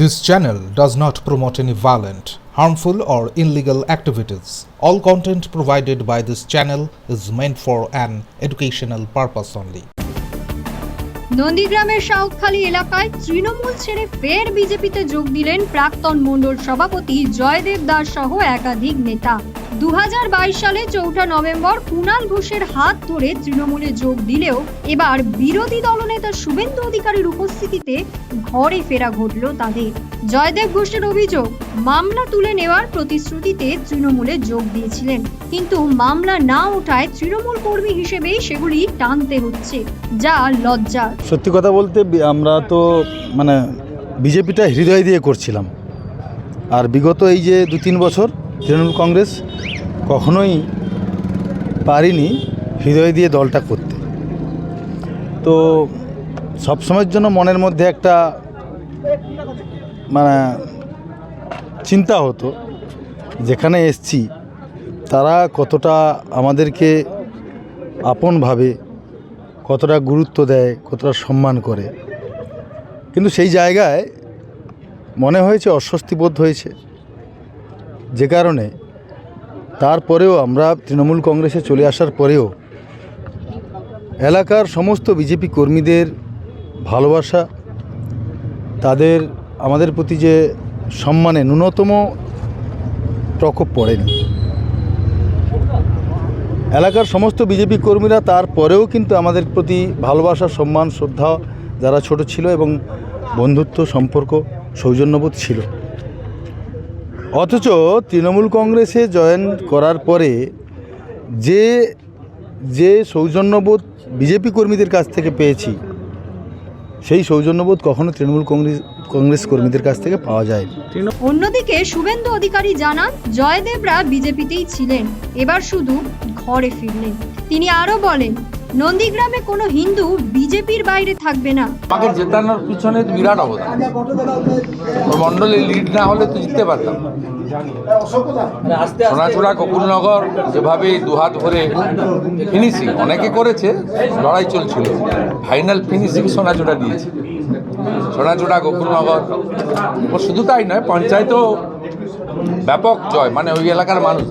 This channel does not promote any violent, harmful, or illegal activities. All content provided by this channel is meant for an educational purpose only. নন্দীগ্রামের সাউথখালী এলাকায় তৃণমূল ছেড়ে ফের বিজেপিতে যোগ দিলেন প্রাক্তন মণ্ডল সভাপতি জয়দেব দাস সহ একাধিক নেতা। 2022 সালে 4 নভেম্বর কুণাল ঘোষের হাত ধরে তৃণমূলে যোগ দিলেও এবার বিরোধী দলনেতা শুভেন্দু অধিকারীর উপস্থিতিতে ঘরে ফেরা ঘটল তাদের। জয়দেব ঘোষের অভিযোগ, মামলা তুলে নেওয়ার প্রতিশ্রুতিতে তৃণমূলে যোগ দিয়েছিলেন, কিন্তু মামলা না ওঠায় তৃণমূল কর্মী হিসেবেই সেগুলি টানতে হচ্ছে, যা লজ্জার। সত্যি কথা বলতে আমরা তো বিজেপিটা হৃদয় দিয়ে করছিলাম, আর বিগত এই যে 2-3 বছর তৃণমূল কংগ্রেস কখনোই পারিনি হৃদয় দিয়ে দলটা করতে। তো সবসময়ের জন্য মনের মধ্যে একটা চিন্তা হতো, যেখানে এসছি তারা কতটা আমাদেরকে আপন ভাবে, কতটা গুরুত্ব দেয়, কতটা সম্মান করে। কিন্তু সেই জায়গায় মনে হয়েছে অস্বস্তি বোধ হয়েছে, যে কারণে তারপরেও আমরা তৃণমূল কংগ্রেসে চলে আসার পরেও এলাকার সমস্ত বিজেপি কর্মীদের ভালোবাসা, তাদের আমাদের প্রতি যে সম্মানে ন্যূনতম প্রকোপ পড়েনি। এলাকার সমস্ত বিজেপি কর্মীরা তারপরেও কিন্তু আমাদের প্রতি ভালোবাসা, সম্মান, শ্রদ্ধা, যারা ছোট ছিল এবং বন্ধুত্ব সম্পর্ক, সৌজন্যবোধ ছিল। অথচ তৃণমূল কংগ্রেসে জয়েন করার পরে যে সৌজন্যবোধ বিজেপি কর্মীদের কাছ থেকে পেয়েছি, সেই সৌজন্যবোধ কখনো তৃণমূল কংগ্রেস কর্মীদের কাছ থেকে পাওয়া যায়। অন্যদিকে শুভেন্দু অধিকারী জানান, জয়দেবরা বিজেপিতেই ছিলেন, এবার শুধু ঘরে ফিরলেন। তিনি আরো বলেন, নন্দীগ্রামে কোনো হিন্দু বিজেপির বাইরে থাকবে না। আমাকে জেতানোর পিছনে বিরাট অবদান। মন্ডলে লিড না হলে তো জিততে পারতাম। সোনাচূড়া, গোকুলনগর যেভাবে দুহাত ভরে ফিনিশিং অনেকে করেছে, লড়াই চলছিল, ফাইনাল ফিনিশিং সোনাচূড়া দিয়েছে। সোনাচূড়া, গোকুলনগর, ও শুধু তাই নয়, পঞ্চায়েতও ব্যাপক জয়, ওই এলাকার মানুষ।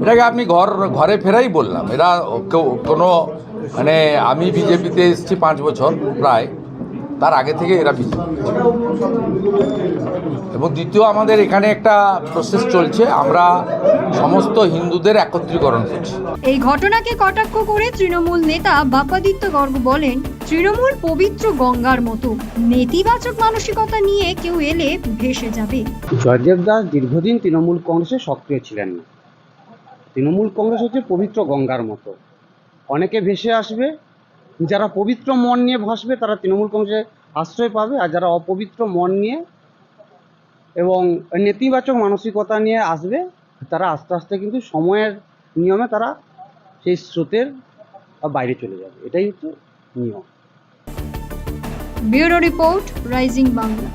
এটাকে আপনি ঘরে ফেরাই বললাম। এরা কোনো আমি বিজেপিতে এসেছি 5 বছর প্রায়, তার আগে থেকে এরা বিজেপি। এবং দ্বিতীয়, আমাদের এখানে একটা প্রসেস চলছে, আমরা সমস্ত হিন্দুদের একত্রীকরণ করছি। এই ঘটনাকে কটাক্ষ করে তৃণমূল নেতা বাপাদিত্য গর্গ বলেন, তৃণমূল পবিত্র গঙ্গার মতো, নেতিবাচক মানসিকতা নিয়ে কেউ এলে ভেসে যাবে। জয়দেব দাস দীর্ঘদিন তৃণমূল কংগ্রেসে সক্রিয় ছিলেন না। তৃণমূল কংগ্রেস হচ্ছে পবিত্র গঙ্গার মতো, অনেকে ভেসে আসবে। যারা পবিত্র মন নিয়ে ভাসবে তারা তৃণমূল কংগ্রেসে আশ্রয় পাবে, আর যারা অপবিত্র মন নিয়ে এবং নেতিবাচক মানসিকতা নিয়ে আসবে, তারা আস্তে আস্তে কিন্তু সময়ের নিয়মে তারা সেই স্রোতের বাইরে চলে যাবে। এটাই হচ্ছে নিয়ম। Bureau report, rising Bangla.